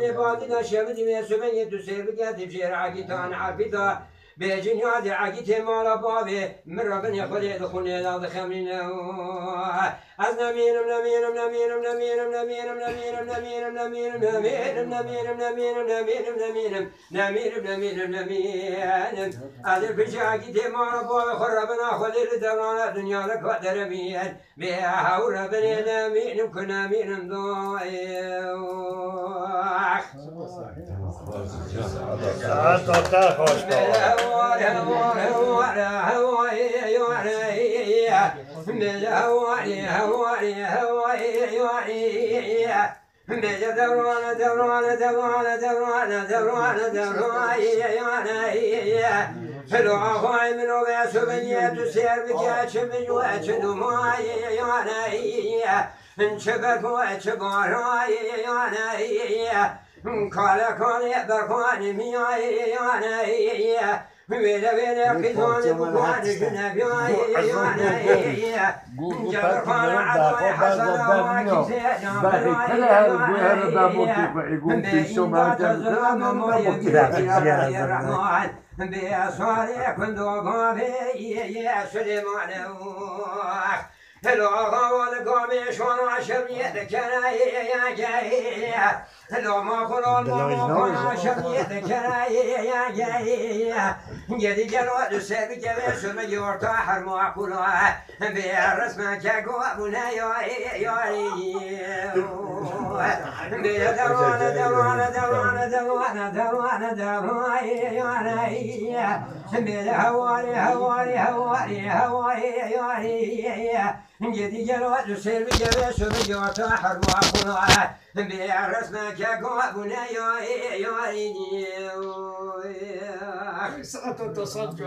بعدی نشیمی دیمه سومن یه دو سر بگردیم جیر عگیتان عبیدا بيجين يادي عقيتي مالا بابي من ربنا خلي دخولي لا دخمينا أزنا مينم نمينم نمينم نمينم نمينم نمينم نمينم نمينم نمينم نمينم نمينم نمينم نمينم نمينم نمينم نمينم أزل بيجي عقيتي مالا بابي خل ربنا خلي لدرانا دنيا لك وقدر مين بيها وربنا نمينم كنا مينم ضايح حلو عفاي من وباس وبنيات وسير بكاش من واتش دماي يا انشبك واتش باراي يا كالا كالا برخواني مياي يا ويلا ويلا قيزاني بقواني جنبي يا جبر خانا عدوي حسنا واكي سيجان براي بأسواري كندو قابي يا سليمان هلو غوال قامي شوان عشر يدك يا جاي هلو ما خلال ما عشر يدك يا جاي جدي جلوات السبي جبل سما يرتاح المعقولة بالرسمة كاكو أبونا يا دوانا دوانا دوانا دوانا دوانا دوانا يا بالهواري هواري هواري هواري يا جدي جلوات السبي جبل سما يرتاح المعقولة بالرسمة كاكو أبونا يا Santo Santo,